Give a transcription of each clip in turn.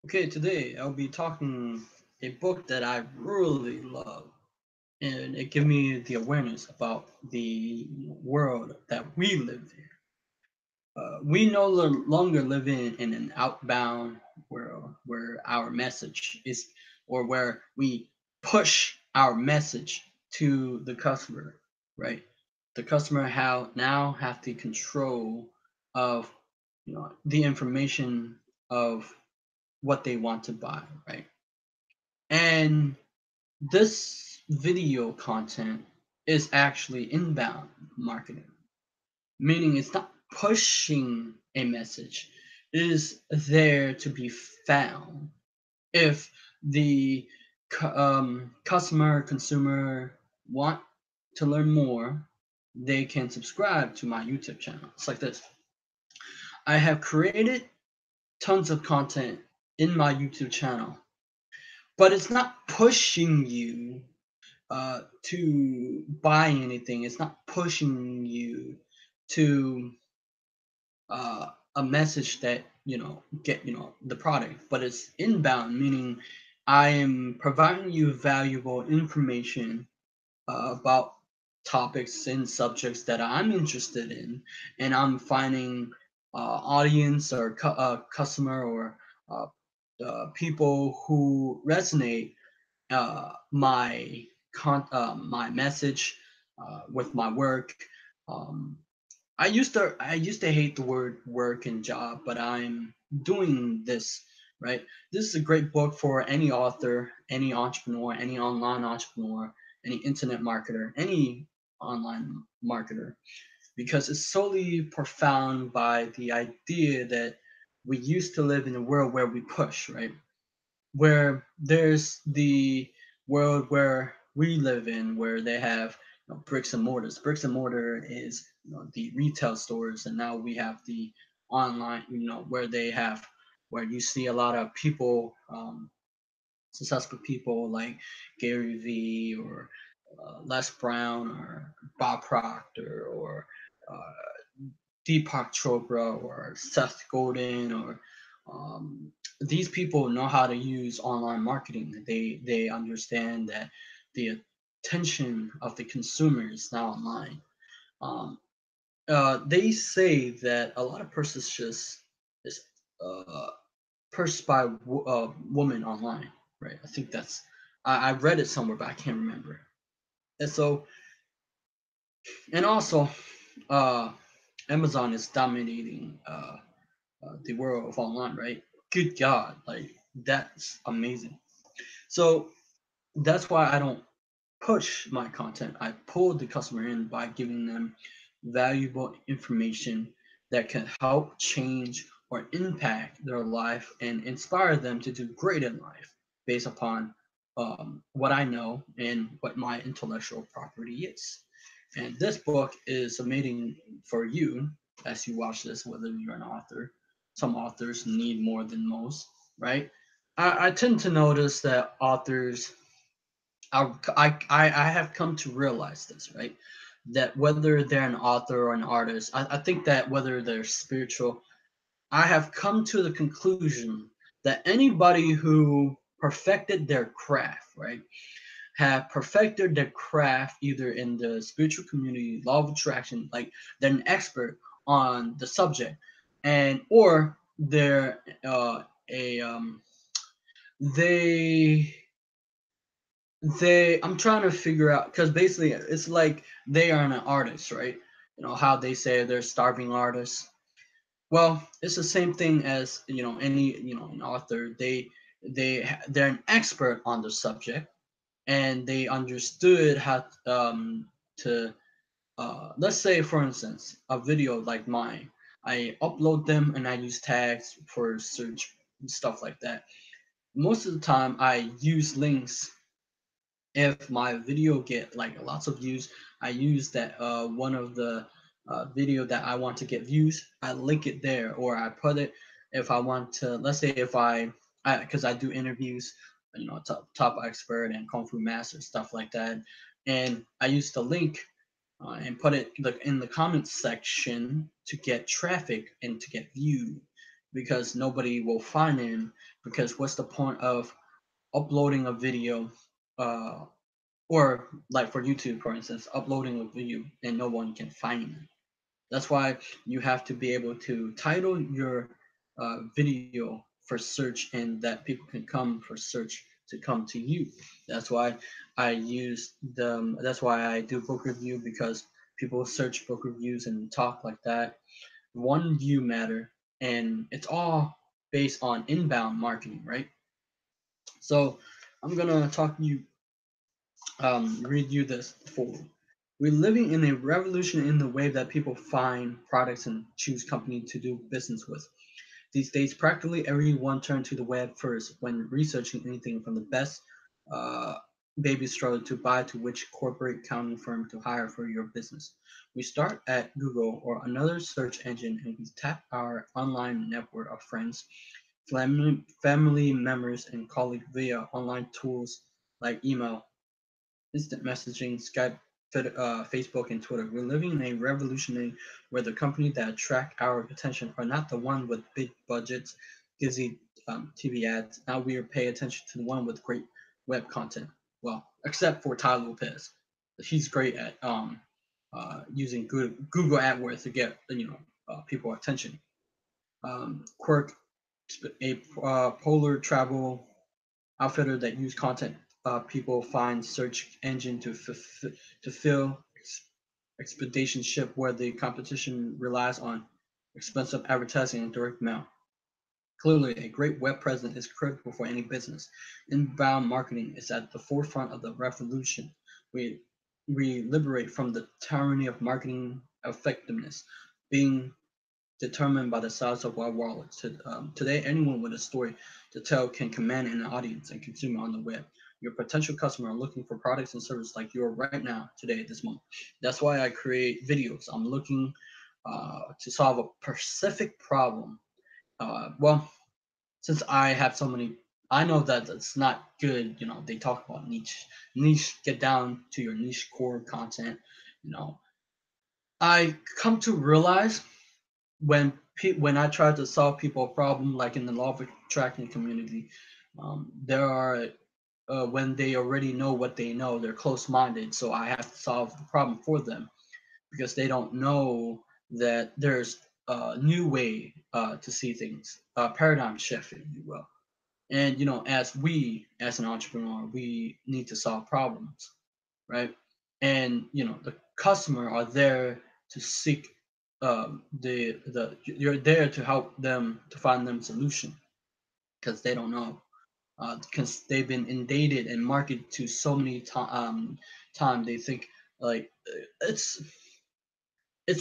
Okay, today I'll be talking a book that I really love, and it gave me the awareness about the world that we live in. We no longer live in an outbound world where our message is, or where we push our message to the customer, right? The customer now have the control of, the information of what they want to buy, right? And this video content is actually inbound marketing, meaning it's not pushing a message. It is there to be found. If the customer, consumer want to learn more, they can subscribe to my YouTube channel. It's like this. I have created tons of content in my YouTube channel, but it's not pushing you to buy anything. It's not pushing you to a message that get the product, but it's inbound, meaning I am providing you valuable information about topics and subjects that I'm interested in, and I'm finding audience or customer or people who resonate my message with my work. Um, I used to hate the word work and job, but I'm doing this right. This is a great book for any author, any entrepreneur, any online entrepreneur, any internet marketer, any online marketer, because it's solely profound by the idea that we used to live in a world where we push, right? Where there's the world where we live in, where they have bricks and mortars. Bricks and mortar is the retail stores, and now we have the online, where they have where you see a lot of people, successful people like Gary Vee or Les Brown or Bob Proctor or Deepak Chopra or Seth Godin or these people know how to use online marketing. They understand that the attention of the consumer is now online. Um, they say that a lot of persons just is uh, purchased by woman online, right? I think I read it somewhere, but I can't remember. And so, and also, uh, Amazon is dominating the world of online, right? Good God, like that's amazing. So that's why I don't push my content. I pull the customer in by giving them valuable information that can help change or impact their life and inspire them to do great in life based upon what I know and what my intellectual property is. And this book is amazing for you as you watch this, whether you're an author. Some authors need more than most, right? I tend to notice that authors, I have come to realize this, right? That whether they're an author or an artist, I think that whether they're spiritual, I have come to the conclusion that anybody who perfected their craft, right, have perfected their craft either in the spiritual community, law of attraction, like they're an expert on the subject, and or they're a they I'm trying to figure out, because basically it's like they are an artist, right? How they say they're starving artists. Well, it's the same thing as any an author. They're an expert on the subject, and they understood how to let's say, for instance, a video like mine. I upload them and I use tags for search and stuff like that. Most of the time I use links. If my video get like lots of views, I use that one of the video that I want to get views, I link it there, or I put it. If I want to, let's say, if because I do interviews, top expert and kung fu master, stuff like that, and I use the link and put it in the comments section to get traffic and to get view, because nobody will find him. Because what's the point of uploading a video, uh, or like for YouTube, for instance, uploading a video and no one can find it? That's why you have to be able to title your video for search, and that people can come for search to come to you. That's why I use the. That's why I do book review, because people search book reviews and talk like that. One view matter, and it's all based on inbound marketing, right? So I'm gonna talk you read you this forward. We're living in a revolution in the way that people find products and choose company to do business with. These days, practically everyone turns to the web first when researching anything, from the best uh, baby stroller to buy to which corporate accounting firm to hire for your business. We start at Google or another search engine, and we tap our online network of friends, family members, and colleagues via online tools like email, instant messaging, Skype, Facebook, and Twitter. We're living in a revolution where the companies that attract our attention are not the one with big budgets, busy TV ads. Now we are paying attention to the one with great web content. Well, except for Ty Lopez, he's great at using Google AdWords to get people attention. Quirk, a polar travel outfitter that use content people find search engine to fill expedition ship where the competition relies on expensive advertising and direct mail. Clearly, a great web presence is critical for any business. Inbound marketing is at the forefront of the revolution. We we liberate from the tyranny of marketing effectiveness, being determined by the size of our wallets. Today, anyone with a story to tell can command an audience and consumer on the web. Your potential customer are looking for products and services like you are right now, today, this month. That's why I create videos. I'm looking to solve a specific problem. Well, since I have so many, I know that it's not good. They talk about niche. Get down to your niche core content. You know, I come to realize when I try to solve people a problem, like in the law of attraction community, there are when they already know what they know, they're close-minded. So I have to solve the problem for them because they don't know that there's a new way to see things, a paradigm shift, if you will. And as an entrepreneur, we need to solve problems, right? And the customer are there to seek the you're there to help them to find them solution, because they don't know, because they've been inundated and marketed to so many time. They think like it's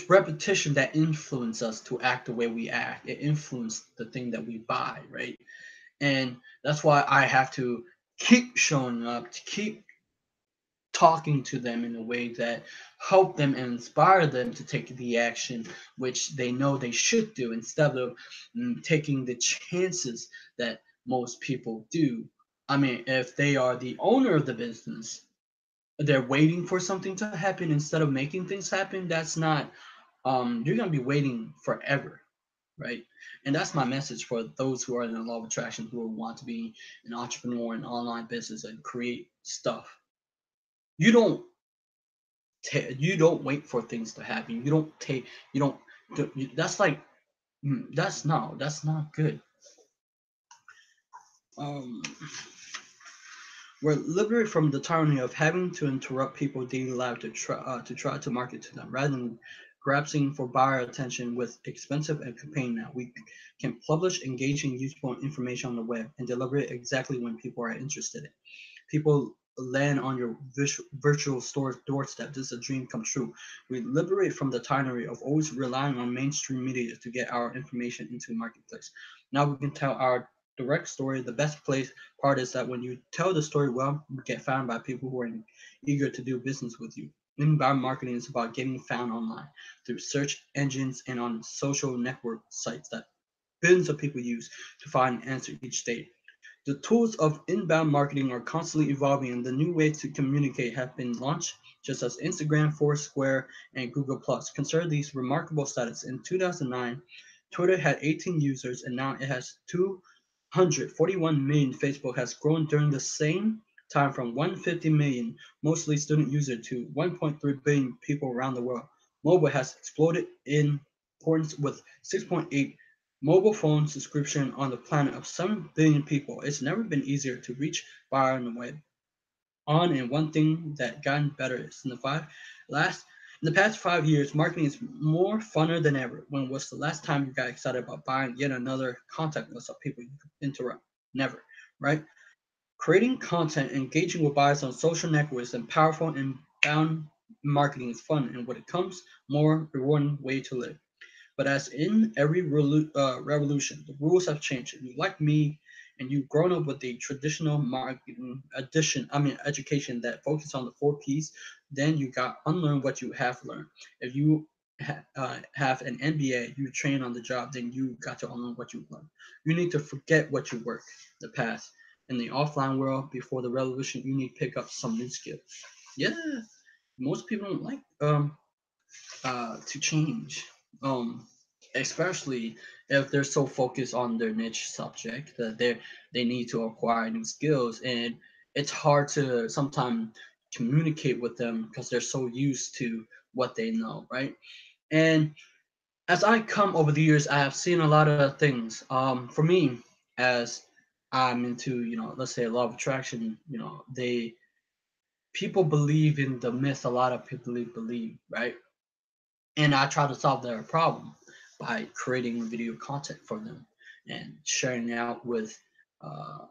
repetition that influence us to act the way we act. It influences the thing that we buy, right? And that's why I have to keep showing up, to keep talking to them in a way that help them and inspire them to take the action which they know they should do, instead of taking the chances that most people do. I mean, if they are the owner of the business, they're waiting for something to happen instead of making things happen. That's not you're going to be waiting forever, right? And that's my message for those who are in the law of attraction, who want to be an entrepreneur in online business and create stuff. You don't you don't wait for things to happen. You don't take. You don't. That's like that's no. That's not good. Um, we're liberated from the tyranny of having to interrupt people's daily life to try to market to them, rather than grasping for buyer attention with expensive and campaign. Now we can publish engaging, useful information on the web and deliver it exactly when people are interested in. People land on your virtual store doorstep. This is a dream come true. We liberate from the tyranny of always relying on mainstream media to get our information into the marketplace. Now we can tell our direct story. The best place part is that when you tell the story well, you get found by people who are eager to do business with you. Inbound marketing is about getting found online through search engines and on social network sites that billions of people use to find an answer each day. The tools of inbound marketing are constantly evolving, and the new ways to communicate have been launched, just as Instagram, Foursquare, and Google+. Consider these remarkable status. In 2009, Twitter had 18 users and now it has 241 million. Facebook has grown during the same time from 150 million, mostly student user, to 1.3 billion people around the world. Mobile has exploded in importance with 6.8 mobile phone subscription on the planet of 7 billion people. It's never been easier to reach far on the web. And one thing that gotten better is in the past 5 years, marketing is more funner than ever. When was the last time you got excited about buying yet another contact list of people you could interrupt? Never, right? Creating content, engaging with buyers on social networks, and powerful inbound marketing is fun and when it comes more rewarding way to live. But as in every revolution, the rules have changed. If you like me and you've grown up with the traditional marketing education that focus on the 4 Ps, then you got unlearn what you have learned. If you have an MBA, you train on the job, then you got to unlearn what you learned. You need to forget what you worked the past. In the offline world, before the revolution, you need to pick up some new skills. Yeah, most people don't like to change. Especially if they're so focused on their niche subject that they need to acquire new skills, and it's hard to sometimes communicate with them because they're so used to what they know, right? And as I come over the years, I have seen a lot of things. For me, as I'm into, let's say law of attraction, they people believe in the myth. A lot of people believe, right? And I try to solve their problem by creating video content for them and sharing it out with uh,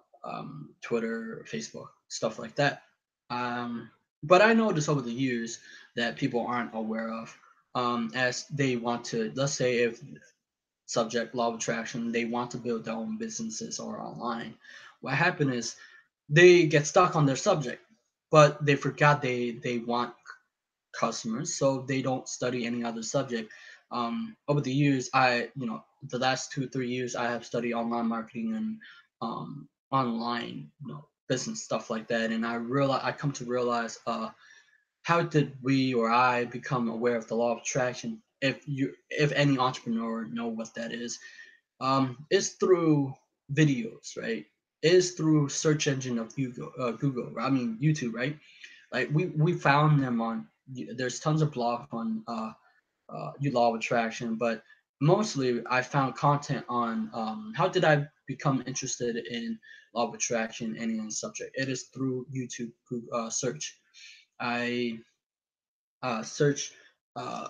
Twitter, Facebook, stuff like that. Um, but I noticed over the years that people aren't aware of, as they want to, let's say if subject law of attraction, they want to build their own businesses or online. What happened is they get stuck on their subject, but they forgot they want customers, so they don't study any other subject. Over the years, the last 2 3 years, I have studied online marketing and online, business stuff like that, and I come to realize, how did we or I become aware of the law of attraction? If any entrepreneur know what that is through videos, right? Is through search engine of Google. I mean YouTube, right? Like we found them on. There's tons of blogs on law of attraction, but mostly I found content on how did I become interested in law of attraction and in subject. It is through YouTube search. I search uh,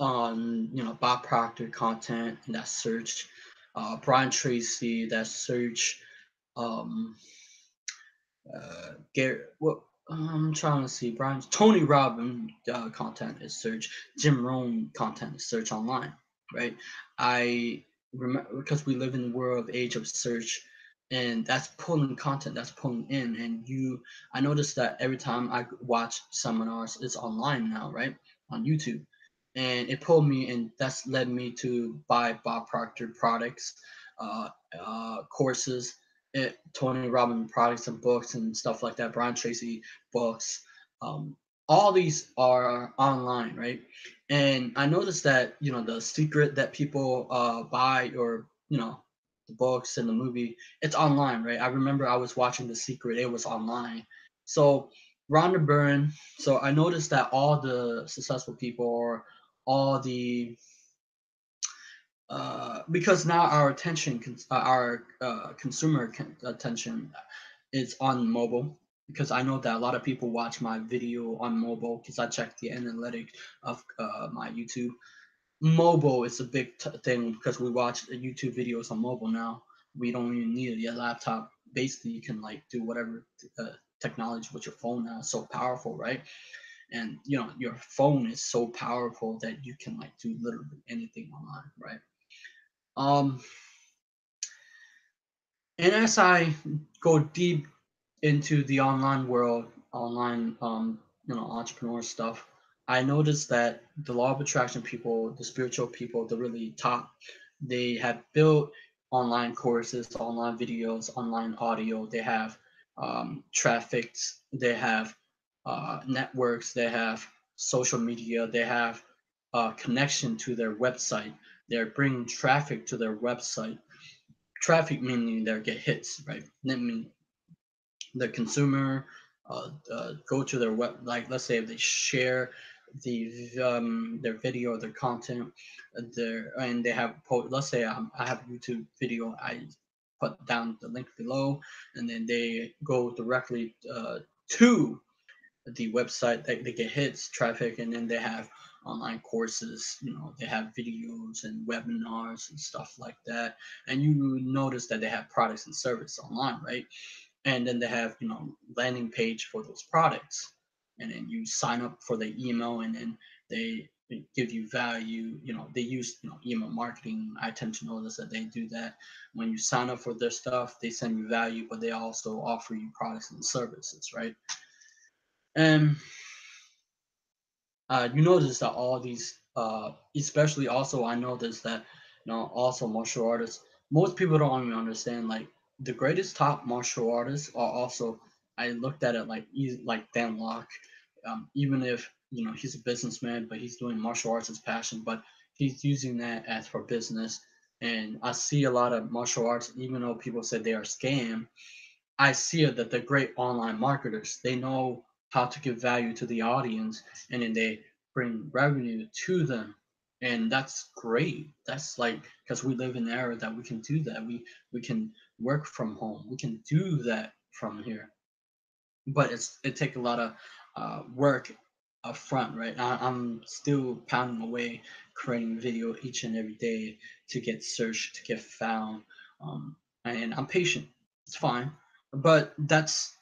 on Bob Proctor content and that search, Brian Tracy that search, um, Garrett. What I'm trying to see. Brian Tony Robbins content is search. Jim Rohn content is search online, right? I remember because we live in the world of age of search, and that's pulling content. That's pulling in, and I noticed that every time I watch seminars, it's online now, right, on YouTube, and it pulled me, and that's led me to buy Bob Proctor products, uh, courses, Tony Robbins products and books and stuff like that, Brian Tracy books. Um, all these are online, right? And I noticed that the secret that people buy, or the books and the movie, it's online, right? I remember I was watching The Secret; it was online. So Rhonda Byrne. So I noticed that all the successful people, or all the because now our our consumer attention is on mobile. Because I know that a lot of people watch my video on mobile because I check the analytics of my YouTube. Mobile is a big thing because we watch YouTube videos on mobile now. We don't even need a laptop. Basically, you can like do whatever technology with your phone now. It's so powerful, right? And your phone is so powerful that you can like do literally anything online, right? Um, and as I go deep into the online world, online, entrepreneur stuff, I noticed that the law of attraction people, the spiritual people, the really top, they have built online courses, online videos, online audio. They have traffics, they have networks, they have social media, they have connection to their website. they're bringing traffic to their website. Traffic meaning they get hits, right? That means the consumer go to their web, like let's say if they share their video or their content, their and they have let's say I have a YouTube video, I put down the link below, and then they go directly to the website. They get hits traffic, and then they have online courses, they have videos and webinars and stuff like that, and you notice that they have products and service online, right? And then they have landing page for those products, and then you sign up for the email, and then they give you value. They use email marketing. I tend to notice that they do that. When you sign up for their stuff, they send you value, but they also offer you products and services, right? And you notice that all these, especially also, I noticed that, also martial artists, most people don't even understand, like, the greatest top martial artists are also, I looked at it like, like Dan Locke, even if, he's a businessman, but he's doing martial arts as passion, but he's using that as for business. And I see a lot of martial arts, even though people said they are scam, I see it that they're great online marketers. They know how to give value to the audience, and then they bring revenue to them. And that's great. That's like, because we live in an era that we can do that. We can work from home. We can do that from here. But it takes a lot of work up front, right? I'm still pounding away, creating video each and every day to get searched, to get found, and I'm patient. It's fine, but that's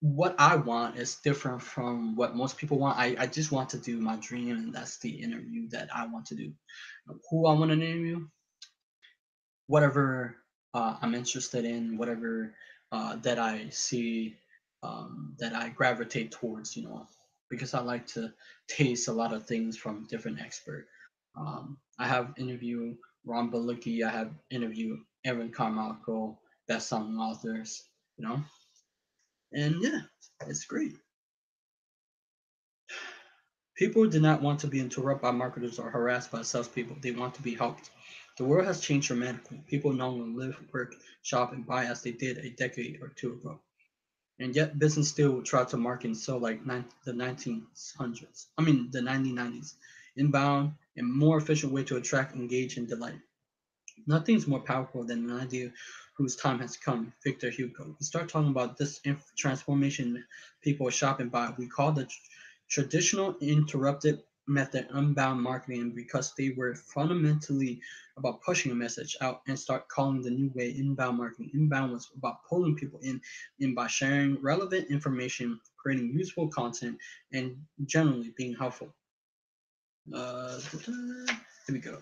what I want is different from what most people want. I just want to do my dream, and that's the interview that I want to do. Who I want to interview, whatever I'm interested in, whatever that I see, that I gravitate towards, because I like to taste a lot of things from different experts. I have interviewed Ron Balicki, I have interviewed Evan Carmichael, best-selling authors, and yeah, it's great. People do not want to be interrupted by marketers or harassed by salespeople. They want to be helped. The world has changed dramatically. People no longer live, work, shop, and buy as they did a decade or two ago. And yet, business still try to market and sell like the 1900s. I mean, the 1990s. Inbound and more efficient way to attract, engage, and delight. Nothing's more powerful than an idea whose time has come. Victor Hugo. We start talking about this transformation people shop and buy. We call the traditional interrupted method unbound marketing because they were fundamentally about pushing a message out and start calling the new way inbound marketing. Inbound was about pulling people in by sharing relevant information, creating useful content, and generally being helpful. Here we go.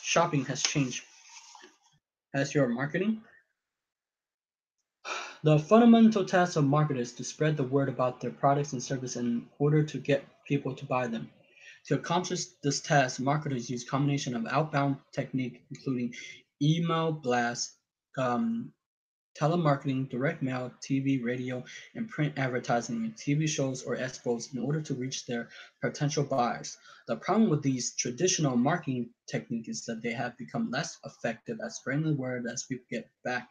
Shopping has changed. Has your marketing? The fundamental task of marketers is to spread the word about their products and services in order to get people to buy them. To accomplish this task, marketers use a combination of outbound technique, including email blasts, telemarketing, direct mail, TV, radio, and print advertising in TV shows or expos in order to reach their potential buyers. The problem with these traditional marketing techniques is that they have become less effective at spreading the word as people get back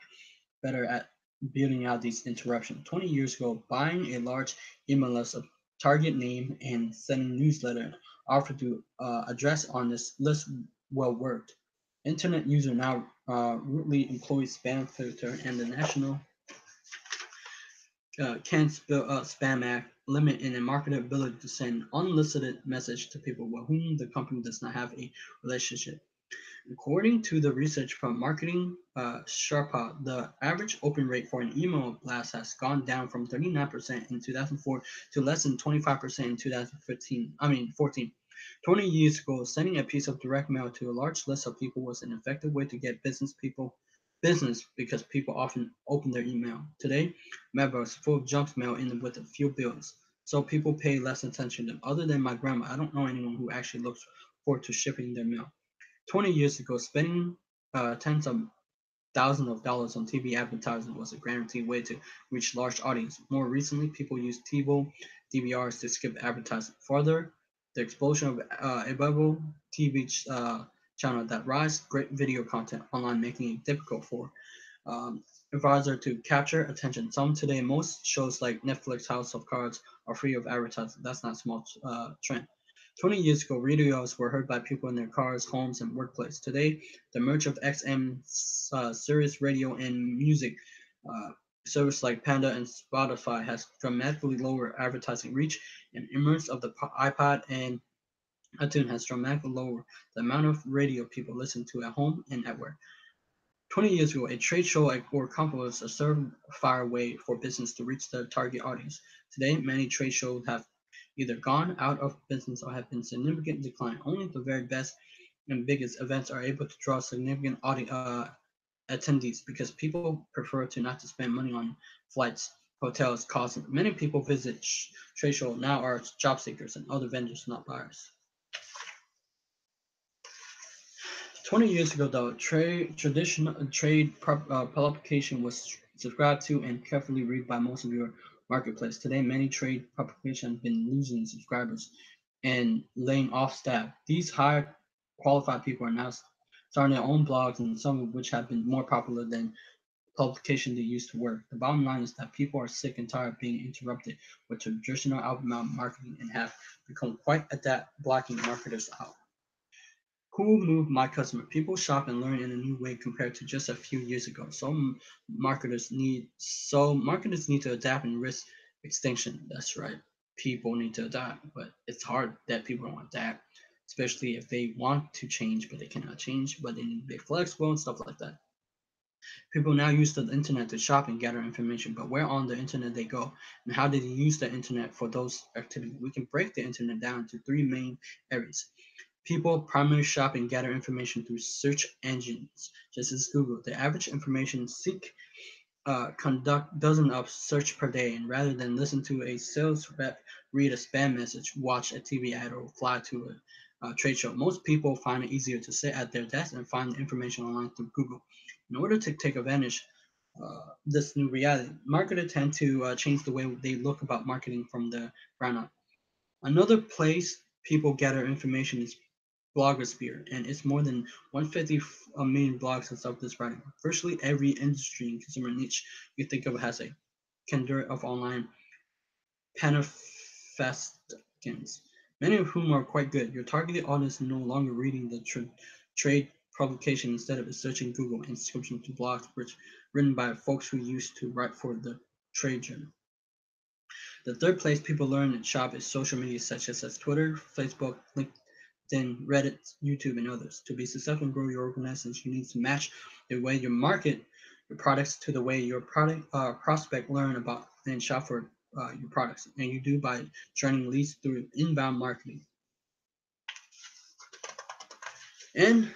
better at building out these interruptions. 20 years ago, buying a large email list of target name and sending newsletter offered to address on this list well worked. Internet user now routinely employs spam filter, and the National Can't Spam Act limit in a marketer's ability to send unsolicited message to people with whom the company does not have a relationship. According to the research from Marketing Sherpa, the average open rate for an email blast has gone down from 39% in 2004 to less than 25% in 2014. 20 years ago, sending a piece of direct mail to a large list of people was an effective way to get business because people often open their email. Today, mailbox full of junk mail in with a few bills, so people pay less attention to them. Other than my grandma, I don't know anyone who actually looks forward to shipping their mail. 20 years ago, spending tens of thousands of dollars on TV advertising was a guaranteed way to reach large audience. More recently, people use TiVo DVRs to skip advertising. Further, The explosion of a Bible TV channel that rise great video content online, making it difficult for advisor to capture attention. Some today, most shows like Netflix, House of Cards are free of advertising. That's not a small trend. 20 years ago, radios were heard by people in their cars, homes, and workplace. Today, the merge of XM, Sirius Radio, and music uh, service like Panda and Spotify has dramatically lowered advertising reach, and emergence of the iPod and iTunes has dramatically lowered the amount of radio people listen to at home and at work. 20 years ago, a trade show or conference was a surefire way for business to reach their target audience. Today, many trade shows have either gone out of business or have been significant decline. Only the very best and biggest events are able to draw significant attendees because people prefer to not to spend money on flights, hotels, costs. Many people visit trade show now are job seekers and other vendors, not buyers. 20 years ago, the traditional trade publication was subscribed to and carefully read by most of your marketplace. Today, many trade publications have been losing subscribers and laying off staff. These high qualified people are now starting their own blogs, and some of which have been more popular than publication they used to work. The bottom line is that people are sick and tired of being interrupted with traditional outbound marketing and have become quite adept blocking marketers out. Who moved my customer? People shop and learn in a new way compared to just a few years ago. Marketers need to adapt and risk extinction. That's right. People need to adapt, but it's hard that people don't adapt, especially if they want to change, but they cannot change, but they need to be flexible and stuff like that. People now use the internet to shop and gather information, but where on the internet they go and how did they use the internet for those activities? We can break the internet down into three main areas. People primarily shop and gather information through search engines, just as Google. The average information seek conduct dozens of search per day, and rather than listen to a sales rep read a spam message, watch a TV ad, or fly to a trade show, most people find it easier to sit at their desk and find the information online through Google. In order to take advantage this new reality, marketers tend to change the way they look about marketing from the ground up. Another place people gather information is blogosphere, and it's more than 150 million blogs and stuff this writing. Virtually every industry and consumer niche you think of has a candor of online panifesticans, many of whom are quite good. Your targeted audience is no longer reading the trade publication instead of searching Google and subscription to blogs written by folks who used to write for the trade journal. The third place people learn and shop is social media such as Twitter, Facebook, LinkedIn, Reddit, YouTube, and others. To be successful and grow your organization, you need to match the way you market your products to the way your prospect learn about and shop for your products. And you do by turning leads through inbound marketing. And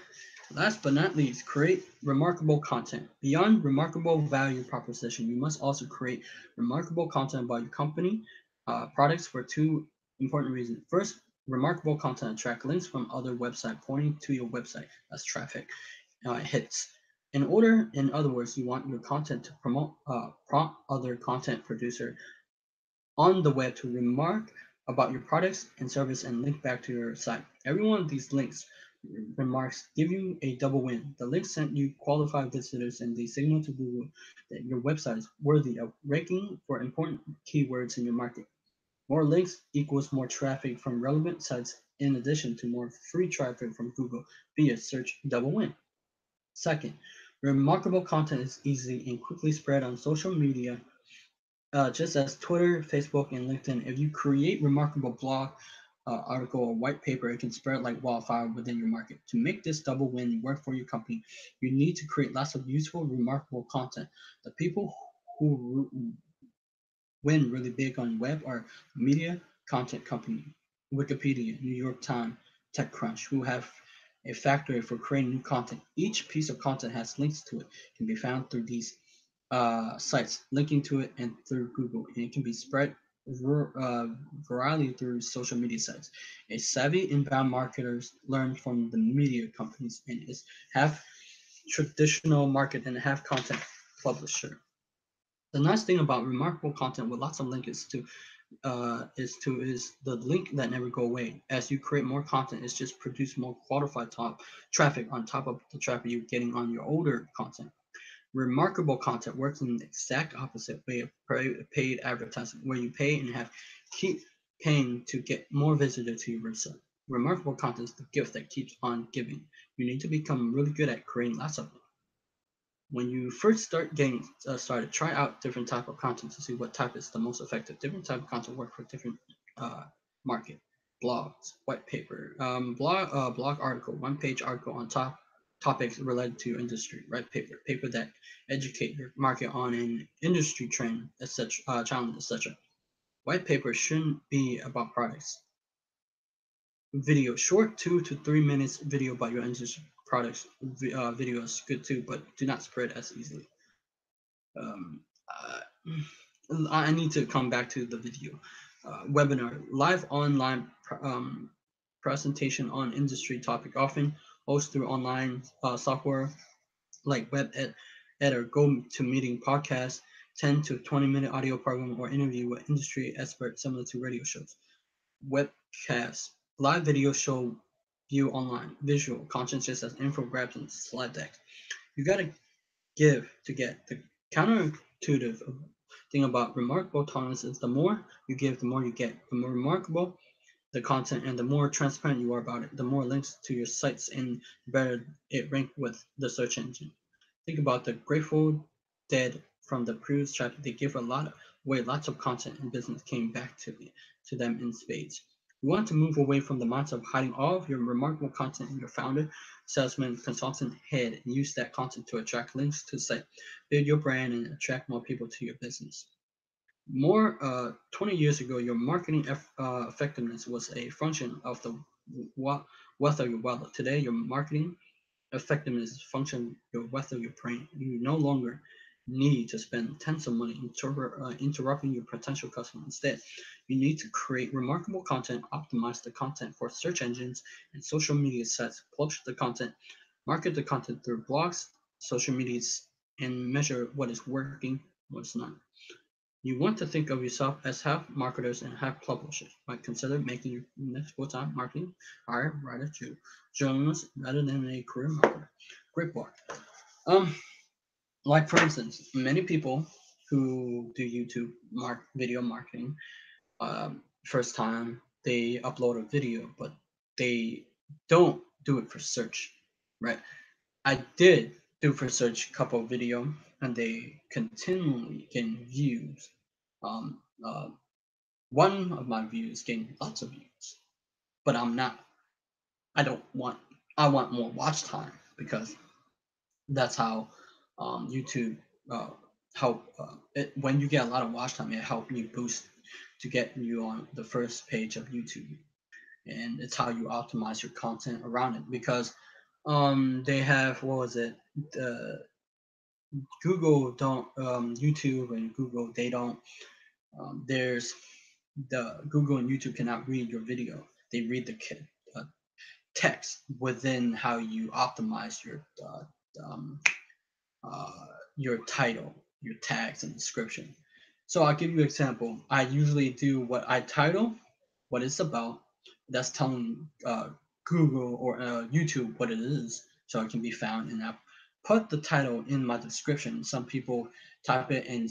last but not least, create remarkable content. Beyond remarkable value proposition, you must also create remarkable content about your company, products for two important reasons. First, remarkable content attract links from other websites pointing to your website. That's traffic hits. In other words, you want your content to prompt other content producer on the web to remark about your products and service and link back to your site. Every one of these links remarks give you a double win. The link sent you qualified visitors and they signal to Google that your website is worthy of ranking for important keywords in your market. More links equals more traffic from relevant sites in addition to more free traffic from Google via search double win. Second, remarkable content is easy and quickly spread on social media just as Twitter, Facebook, and LinkedIn. If you create remarkable blog, article, or white paper, it can spread like wildfire within your market. To make this double win work for your company, you need to create lots of useful, remarkable content. The people who win really big on web are media content company, Wikipedia, New York Times, TechCrunch, who have a factory for creating new content. Each piece of content has links to it, can be found through these sites, linking to it and through Google, and it can be spread virally through social media sites. A savvy inbound marketers learn from the media companies and is half traditional market and half content publisher. The nice thing about remarkable content with lots of links is to is the link that never go away. As you create more content, it's just produce more qualified traffic on top of the traffic you're getting on your older content. Remarkable content works in the exact opposite way of paid advertising, where you pay and have keep paying to get more visitors to your website. Remarkable content is the gift that keeps on giving. You need to become really good at creating lots of them. When you first start getting started, try out different type of content to see what type is the most effective. Different type of content work for different uh, market. Blogs, white paper, blog article, one-page article on topics related to industry. White paper that educate your market on an industry trend, etc. Challenge, etc. White paper shouldn't be about products. Video, short 2 to 3 minutes video about your industry products. Video is good too, but do not spread as easily. um, I need to come back to the video. Webinar, live online presentation on industry topic, often hosted through online software like Ed or Go to Meeting podcast, 10 to 20-minute audio program or interview with industry experts similar to radio shows. Webcast, live video show view online, visual content such as infographics and slide decks. You gotta give to get. The counterintuitive thing about remarkable tolerance is the more you give, the more you get. The more remarkable the content and the more transparent you are about it, the more links to your sites and the better it ranks with the search engine. Think about the Grateful Dead from the previous chapter. They give a lot away, lots of content, and business came back to them in spades. You want to move away from the mindset of hiding all of your remarkable content in your founder, salesman, consultant head, and use that content to attract links to site, build your brand, and attract more people to your business. 20 years ago, your marketing effectiveness was a function of the wealth of your wallet. Today, your marketing effectiveness is a function of your wealth of your brain. You no longer need to spend tons of money interrupting your potential customer. Instead, you need to create remarkable content, optimize the content for search engines and social media sites, publish the content, market the content through blogs, social medias, and measure what is working, what's not. You want to think of yourself as half marketers and half publishers. Might consider making your next full-time marketing hire writer to journalist rather than a career marketer. Great book. Um, like for instance, many people who do YouTube video marketing, first time they upload a video, but they don't do it for search, right? I did do for search a couple of video, and they continually getting views. Um, uh, one of my views getting lots of views, but I don't want. I want more watch time because that's how YouTube help. When you get a lot of watch time, it helps you boost to get you on the first page of YouTube, and it's how you optimize your content around it because they have what was it the Google don't YouTube and Google they don't there's the Google and YouTube cannot read your video. They read the uh, text within how you optimize um, uh, your title, your tags and description. So I'll give you an example. I usually do what I title, what it's about. That's telling Google or YouTube what it is, so it can be found. And I put the title in my description. Some people type it and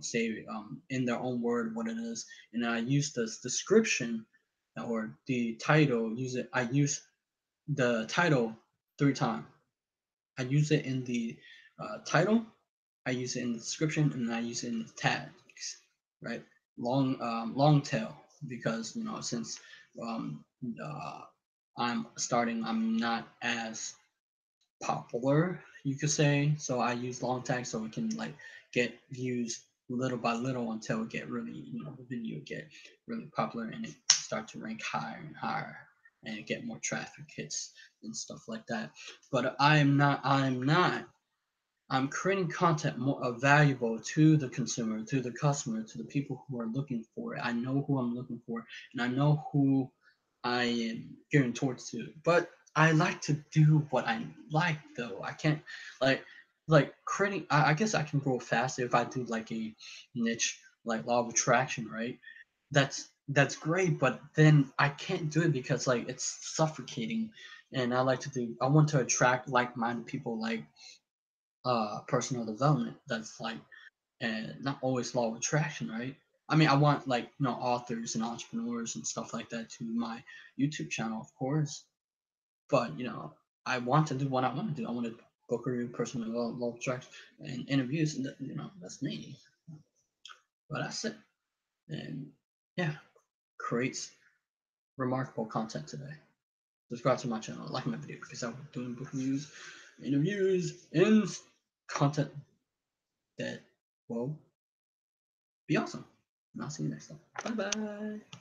say in their own word what it is, and I use this description or the title. Use it. I use the title 3 times. I use it in the title, I use it in the description, and I use it in the tags, right? Long tail because since um, uh, I'm starting, I'm not as popular, you could say. So I use long tags so it can like get views little by little until it get really, the video get really popular and it start to rank higher and higher and get more traffic hits and stuff like that. But I'm creating content more valuable to the consumer, to the customer, to the people who are looking for it. I know who I'm looking for, and I know who I am gearing towards to. But I like to do what I like, though. I can't like creating. I guess I can grow faster if I do like a niche, like law of attraction, right? that's great, but then I can't do it because like it's suffocating, and I want to attract like-minded people, like personal development. That's like, and not always law of attraction, right? I mean, I want like authors and entrepreneurs and stuff like that to my YouTube channel, of course, but I want to do what I want to do. I want to book review, personal development, law of attraction, and interviews, and that's me. But that's it, and yeah, creates remarkable content today. Subscribe to my channel, like my video, because I'm doing book reviews, interviews, and content that will be awesome. And I'll see you next time. Bye bye.